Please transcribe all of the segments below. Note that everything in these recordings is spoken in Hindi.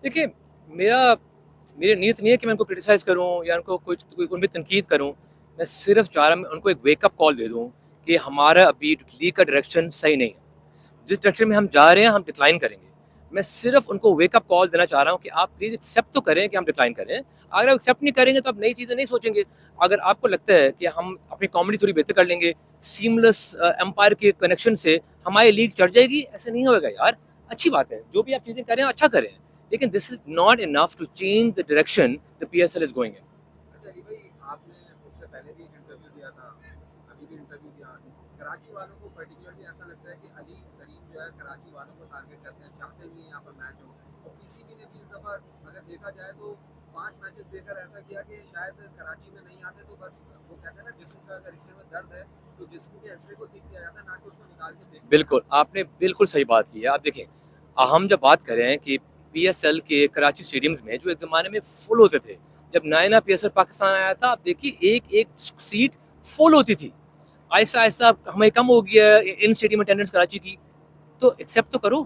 देखिए, मेरा मेरी नीयत नहीं है कि मैं उनको क्रिटिसाइज़ करूँ या उनको कुछ कोई उन पे तनकीद करूँ। मैं सिर्फ़ चाह रहा मैं उनको एक वेकअप कॉल दे दूँ कि हमारा अभी लीग का डायरेक्शन सही नहीं है। जिस डायरेक्शन में हम जा रहे हैं, हम डिक्लाइन करेंगे। मैं सिर्फ़ उनको वेकअप कॉल देना चाह रहा हूँ कि आप प्लीज़ एक्सेप्ट तो करें कि हम डिक्लाइन कर रहे हैं। अगर आप एक्सेप्ट नहीं करेंगे तो आप नई चीज़ें नहीं सोचेंगे। अगर आपको लगता है कि हम अपनी कॉमेडी थोड़ी बेहतर कर लेंगे, सीमलेस एम्पायर के कनेक्शन से हमारी लीग चढ़ जाएगी, ऐसा नहीं होगा यार। अच्छी बात है, जो भी आप चीज़ें कर रहे हैं, अच्छा करें। लेकिन this is not enough to change the direction the PSL is going in. अच्छा अली भाई, आपने उससे पहले भी एक इंटरव्यू दिया था, अभी भी इंटरव्यू दिया। कराची वालों को पर्टिकुलरली ऐसा लगता है कि अली करीम जो है कराची वालों को टारगेट करते हैं, चाहते नहीं है यहाँ पर मैच हो। और पीसीबी ने भी इस दफ़ा अगर देखा जाए तो 5 मैचेस देकर ऐसा किया कि शायद कराची में नहीं आते तो बस वो कहते हैं ना, जिस्म का अगर हिस्से में दर्द है तो जिस्म के हिस्से को ठीक किया जाता है, ना कि उसको निकाल के फेंक दिया बिल्कुल, जाता। आपने बिल्कुल सही बात की है। आप देखें, हम जब बात कर रहे हैं कि पीएसएल के कराची स्टेडियम्स में जो एक ज़माने में फुल होते थे, जब नया-नया पीएसएल पाकिस्तान आया था, आप देखिए एक-एक सीट फुल होती थी। आहिस्ता-आहिस्ता हमें कम हो गया इन स्टेडियम अटेंडेंस कराची की। तो एक्सेप्ट तो करो,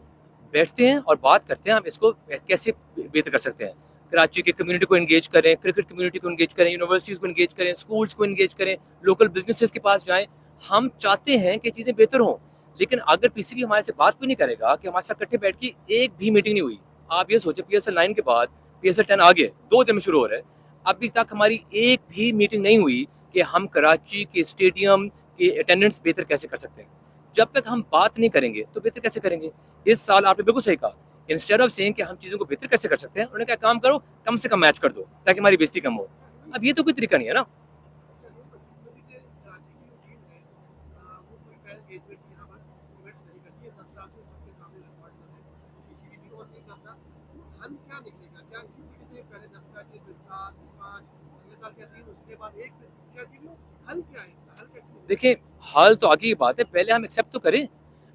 बैठते हैं और बात करते हैं हम इसको कैसे बेहतर कर सकते हैं। कराची की कम्युनिटी को एंगेज करें, क्रिकेट कम्युनिटी को एंगेज करें, यूनिवर्सिटीज़ को एंगेज करें, स्कूल्स को एंगेज करें, लोकल बिजनेसेस के पास जाएँ। हम चाहते हैं कि चीज़ें बेहतर हों, लेकिन अगर पीसीबी हमारे से बात भी नहीं करेगा कि हमारे साथ इकट्ठे बैठ के एक भी मीटिंग नहीं हुई। आप ये सोचें पीएसएल 9 के बाद पीएसएल 10 आ गया, 2 दिन में शुरू हो रहा है। अभी तक हमारी एक भी मीटिंग नहीं हुई कि हम कराची के स्टेडियम की अटेंडेंस बेहतर कैसे कर सकते हैं। जब तक हम बात नहीं करेंगे तो बेहतर कैसे करेंगे। इस साल आपने बिल्कुल सही कहा, इंस्टेड ऑफ सेइंग कि हम चीज़ों को बेहतर कैसे कर सकते हैं, उन्होंने कहा काम करो, कम से कम मैच कर दो ताकि हमारी बेइज्जती कम हो। अब ये तो कोई तरीका नहीं है ना। अच्छा नहीं, पर इसमें भी जो कराची की जो टीम है, वो कोई फैन एंगेजमेंट यहाँ पर इवेंट्स नहीं करती है। 10 साल से सबके सामने रिकॉर्ड कर है, किसी भी और नहीं करता। तो हल क्या निकलेगा? क्या इसी तरीके से पहले 10 मैचेस, फिर 7, फिर 5, अगले साल क्या 3, उसके बाद 1, क्या टीम हो? हल क्या है इसका? हल कैसे निकलेगा? देखिए, हाल तो आगे की बात है, पहले हम एक्सेप्ट तो करें।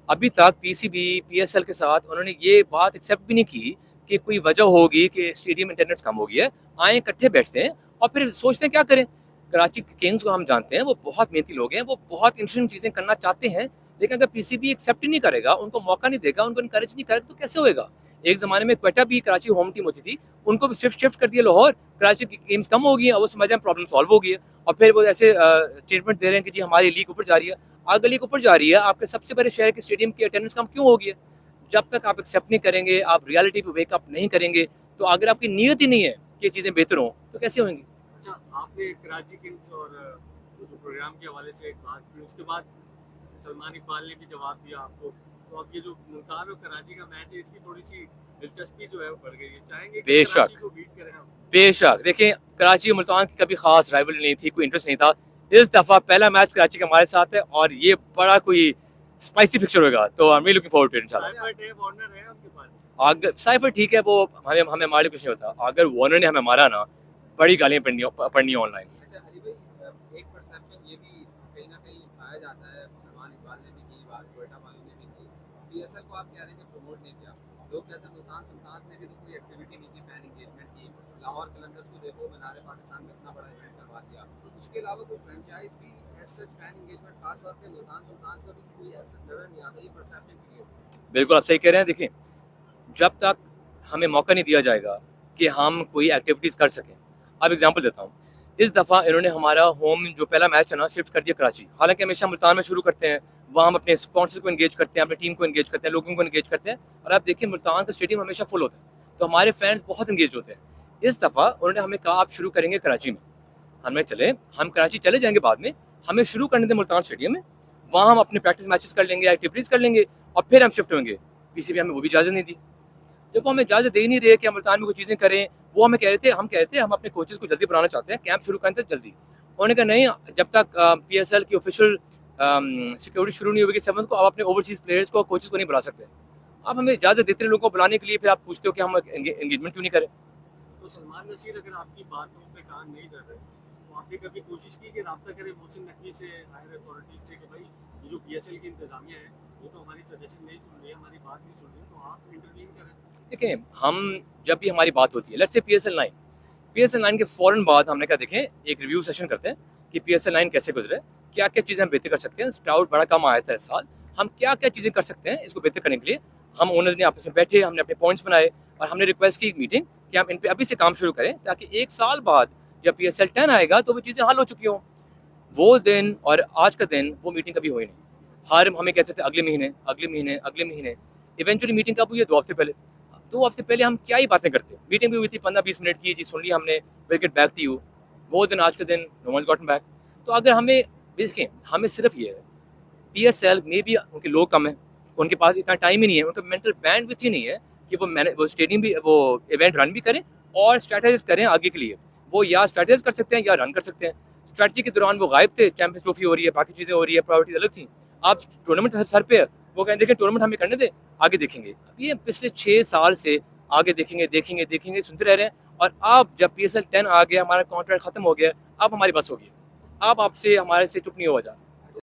अभी तक पीसीबी, पीएसएल के साथ उन्होंने ये बात एक्सेप्ट भी नहीं की कि कोई वजह होगी कि स्टेडियम अटेंडेंस कम हो गई है। आएँ इकट्ठे बैठते हैं और फिर सोचते हैं क्या करें। कराची किंग्स को हम जानते हैं, वो बहुत मेहनती लोग हैं, वो बहुत इंटरेस्टिंग चीज़ें करना चाहते हैं, लेकिन अगर पीसीबी एक्सेप्ट ही नहीं करेगा, उनको मौका नहीं देगा, उनको एनकरेज नहीं करेगा तो कैसे होएगा। एक ज़माने में क्वेटा भी कराची होम टीम होती थी, उनको भी शिफ्ट कर दिया लाहौर, कराची की गेम्स कम हो गई हैं, अब वो समझ रहे हैं प्रॉब्लम सॉल्व हो गई है। और फिर वो ऐसे स्टेटमेंट दे रहे हैं कि जी हमारी लीग ऊपर जा रही है। अगर लीग ऊपर जा रही है, आपके सबसे बड़े शहर के स्टेडियम की अटेंडेंस कम क्यों होगी है? जब तक आप एक्सेप्ट नहीं करेंगे, आप रियलिटी पे वेकअप नहीं करेंगे, तो अगर आपकी नीयत ही नहीं है कि चीज़ें बेहतर हों, तो कैसे होंगी? अच्छा, आपने कराची किंग्स और वो जो प्रोग्राम के हवाले से एक बात की, उसके बाद सलमान इकबाल ने भी जवाब दिया आपको। तो अब ये जो मुल्तान और कराची का मैच है, इसकी थोड़ी सी दिलचस्पी जो है वो बढ़ गई है। चाहेंगे कि कराची बेशक, को बीट करें हम? बेशक। देखिए, कराची और मुल्तान की कभी खास राइवलरी नहीं थी, कोई इंटरेस्ट नहीं था। इस दफ़ा पहला मैच कराची का हमारे साथ है और ये बड़ा कोई स्पाइसी फिक्चर होगा, तो I am really looking forward to it इंशाल्लाह। साइफर्ट है, वार्नर है उनके पास। अगर साइफर ठीक है, वो हमें हमें हमारे लिए कुछ नहीं होता। अगर वार्नर ने हमें मारा ना, बड़ी गालियाँ पड़नी है ऑनलाइन। अच्छा अली भाई, एक परसेप्शन ये भी कहीं ना कहीं पाया जाता है, सलमान इकबाल ने भी की बात, क्वेटा वालों ने भी की। पीएसएल को आप कह रहे हैं कि प्रमोट नहीं किया। लोग कहते हैं मुल्तान सुल्तान ने भी तो कोई एक्टिविटी नहीं की फैन एंगेजमेंट की। लाहौर कलंदर्स को देखो, मीनार पाकिस्तान में इतना बड़ा इवेंट करवा दिया। उसके अलावा कोई फ्रेंचाइज भी एज सच फैन एंगेजमेंट, खास तौर पे मुल्तान सुल्तान का भी कोई ऐसा नजर नहीं आता। ये परसेप्शन क्रिएट। बिल्कुल आप सही कह रहे हैं। देखिए, जब तक हमें मौका नहीं दिया जाएगा कि हम कोई एक्टिविटीज़ कर सकें। अब एग्जांपल देता हूँ, इस दफ़ा इन्होंने हमारा होम जो पहला मैच है ना शिफ्ट कर दिया कराची। हालांकि हमेशा मुल्तान में शुरू करते हैं, वहाँ हम अपने स्पॉन्सर को एंगेज करते हैं, अपनी टीम को एंगेज करते हैं, लोगों को एंगेज करते हैं। और आप देखिए मुल्तान का स्टेडियम हमेशा फुल होता है, तो हमारे फैंस बहुत एंगेज होते हैं। इस दफ़ा उन्होंने हमें कहा आप शुरू करेंगे कराची में। हमने चले हम कराची चले जाएंगे बाद में, हमें शुरू करने दें मुल्तान स्टेडियम में। वहाँ हम अपने प्रैक्टिस मैचेस कर लेंगे, एक्टिविटीज़ कर लेंगे और फिर हम शिफ्ट होंगे। पीसीबी हमें वो भी इजाज़त नहीं दी। जब वो हमें इजाज़त दे ही नहीं रहे कि हम मुल्तान में कोई चीज़ें करें, वो हमें कह रहे थे हम अपने कोचेज़ को जल्दी बुलाना चाहते हैं, कैंप शुरू करने तक जल्दी। उन्होंने कहा नहीं, जब तक पीएसएल की ऑफिशियल सिक्योरिटी शुरू नहीं होगी 7 को, आप अपने ओवरसीज़ प्लेयर्स को, कोचेज़ को नहीं बुला सकते। आप हमें इजाज़त देते हैं लोगों को बुलाने के लिए, फिर आप पूछते हो कि हम एंगेजमेंट क्यों नहीं करें? तो सलमान नसीर अगर आपकी बातों पे कान नहीं धर रहे, तो आपने कभी कोशिश की कि रब्ता करें मोहसिन नकवी से, हायर अथॉरिटीज से, कि भाई ये जो पीएसएल की इंतजामिया है वो तो हमारी सजेशन नहीं सुन रही है, हमारी बात नहीं सुन रही है, तो आप इंटरवीन करें? देखें, हम जब भी हमारी बात होती है, लेट्स से पीएसएल 9 के फ़ौरन बाद हमने कहा देखें एक रिव्यू सेशन करते हैं कि पीएसएल 9 कैसे गुजरे, क्या-क्या चीज़ें हम बेहतर कर सकते हैं। क्राउड बड़ा कम आया था इस साल, हम क्या-क्या चीज़ें कर सकते हैं इसको बेहतर करने के लिए। हम ओनर्स ने आपस में बैठे, हमने अपने पॉइंट्स बनाए और हमने रिक्वेस्ट की एक मीटिंग कि हम इन पे अभी से काम शुरू करें ताकि 1 साल बाद जब PSL 10 आएगा तो वो चीज़ें हल हो चुकी हों। वो दिन और आज का दिन वो मीटिंग कभी हुई नहीं। हर हमें कहते थे अगले महीने, अगले महीने, अगले महीने। इवेंचुअली मीटिंग कब हुई है? 2 हफ्ते पहले। 2 हफ्ते पहले हम क्या ही बातें करते। मीटिंग भी हुई थी 15-20 मिनट की, जी सुन लिया हमने, will get back to you. वो दिन आज का दिन, नो वन्स गॉटन बैक। तो अगर हमें देखें, हमें सिर्फ ये है, PSL में भी उनके लोग कम हैं, उनके पास इतना टाइम ही नहीं है, उनका मेंटल बैंडविड्थ ही नहीं है कि वो स्टेडियम भी वो इवेंट रन भी करें और स्ट्रैटेजाइज़ करें आगे के लिए। वो या स्ट्रैटेजाइज़ कर सकते हैं या रन कर सकते हैं। स्ट्रैटेजी के दौरान वो गायब थे, चैंपियंस ट्रॉफी हो रही है, बाकी चीज़ें हो रही है, प्रायोरिटीज़ अलग थी। अब टूर्नामेंट सर पे है, वो कहें देखें टूर्नामेंट हमें करने दें, आगे देखेंगे। अब ये पिछले 6 साल से आगे देखेंगे, देखेंगे, देखेंगे, सुनते रह रहे हैं और अब जब PSL 10 आ गया, हमारा कॉन्ट्रैक्ट खत्म हो गया, अब हमारी बस हो गई। अब आपसे हमारे से चुप नहीं हुआ जा रहा।